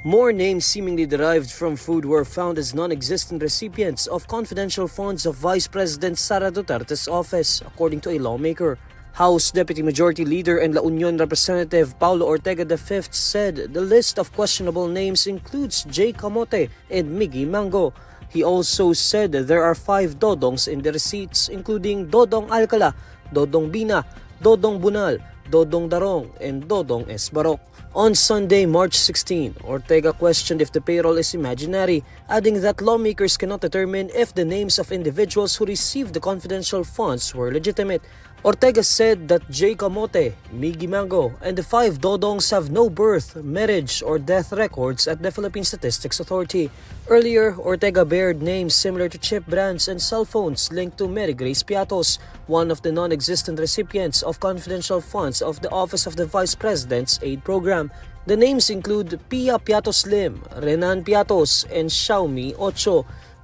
More names seemingly derived from food were found as non-existent recipients of confidential funds of Vice President Sara Duterte's office, according to a lawmaker. House Deputy Majority Leader and La Union Representative Paulo Ortega V said the list of questionable names includes J. Kamote and Imee Marcos. He also said there are 5 dodongs in the receipts, including Dodong Alcala, Dodong Bina, Dodong Bunal, Dodong Darong, and Dodong Esbarok. On Sunday, March 16, Ortega questioned if the payroll is imaginary, adding that lawmakers cannot determine if the names of individuals who received the confidential funds were legitimate. Ortega said that J. Kamote, Imee Marcos, and the 5 dodongs have no birth, marriage, or death records at the Philippine Statistics Authority. Earlier, Ortega bared names similar to chip brands and cell phones linked to Mary Grace Piatos, one of the non-existent recipients of confidential funds of the Office of the Vice President's Aid Program. The names include Pia Piatos Lim, Renan Piatos, and Xiaomi Ocho.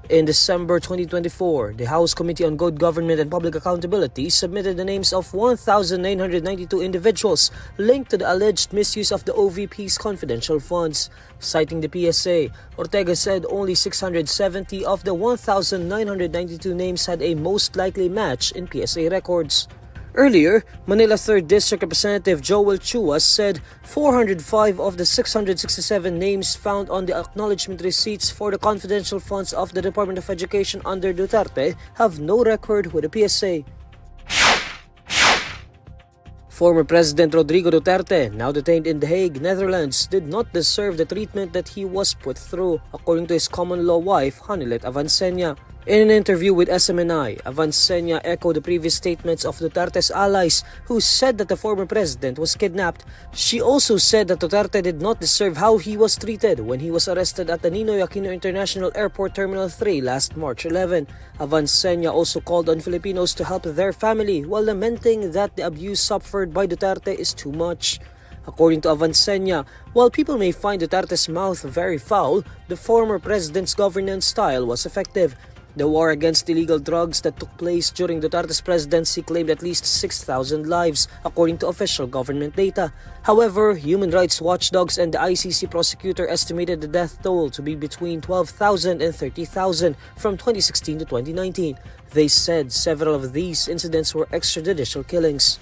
In December 2024, the House Committee on Good Government and Public Accountability submitted the names of 1,992 individuals linked to the alleged misuse of the OVP's confidential funds. Citing the PSA, Ortega said only 670 of the 1,992 names had a most likely match in PSA records. Earlier, Manila 3rd District Representative Joel Chua said 405 of the 667 names found on the acknowledgement receipts for the confidential funds of the Department of Education under Duterte have no record with the PSA. Former President Rodrigo Duterte, now detained in The Hague, Netherlands, did not deserve the treatment that he was put through, according to his common-law wife, Honeylet Avancenia. In an interview with SMNI, Avancenia echoed the previous statements of Duterte's allies who said that the former president was kidnapped. She also said that Duterte did not deserve how he was treated when he was arrested at the Ninoy Aquino International Airport Terminal 3 last March 11. Avancenia also called on Filipinos to help their family while lamenting that the abuse suffered by Duterte is too much. According to Avancenia, while people may find Duterte's mouth very foul, the former president's governance style was effective. The war against illegal drugs that took place during Duterte's presidency claimed at least 6,000 lives, according to official government data. However, human rights watchdogs and the ICC prosecutor estimated the death toll to be between 12,000 and 30,000 from 2016 to 2019. They said several of these incidents were extrajudicial killings.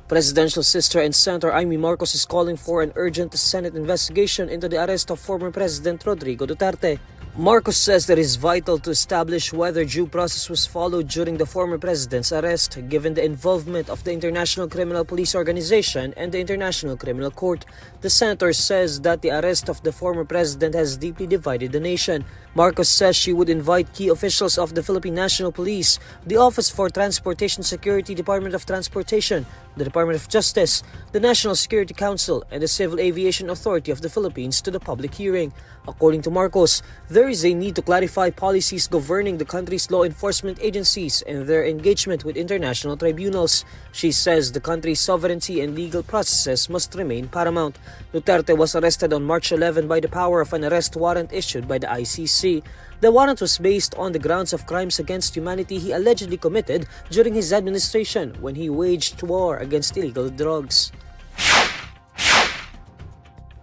Presidential sister and Senator Imee Marcos is calling for an urgent Senate investigation into the arrest of former President Rodrigo Duterte. Marcos says that it is vital to establish whether due process was followed during the former president's arrest, given the involvement of the International Criminal Police Organization and the International Criminal Court. The senator says that the arrest of the former president has deeply divided the nation. Marcos says she would invite key officials of the Philippine National Police, the Office for Transportation Security, Department of Transportation, the Department of Justice, the National Security Council, and the Civil Aviation Authority of the Philippines to the public hearing. According to Marcos, there is a need to clarify policies governing the country's law enforcement agencies and their engagement with international tribunals. She says the country's sovereignty and legal processes must remain paramount. Duterte was arrested on March 11 by the power of an arrest warrant issued by the ICC. The warrant was based on the grounds of crimes against humanity he allegedly committed during his administration when he waged war against illegal drugs.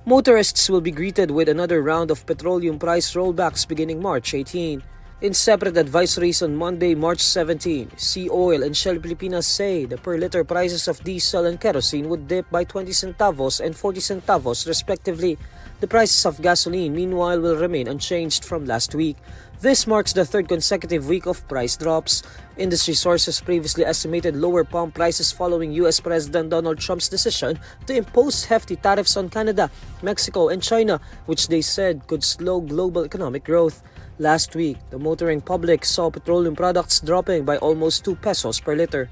Motorists will be greeted with another round of petroleum price rollbacks beginning March 18. In separate advisories on Monday, March 17, Sea Oil and Shell Pilipinas say the per-liter prices of diesel and kerosene would dip by 20 centavos and 40 centavos respectively. The prices of gasoline, meanwhile, will remain unchanged from last week. This marks the 3rd consecutive week of price drops. Industry sources previously estimated lower pump prices following U.S. President Donald Trump's decision to impose hefty tariffs on Canada, Mexico, and China, which they said could slow global economic growth. Last week, the motoring public saw petroleum products dropping by almost 2 pesos per liter.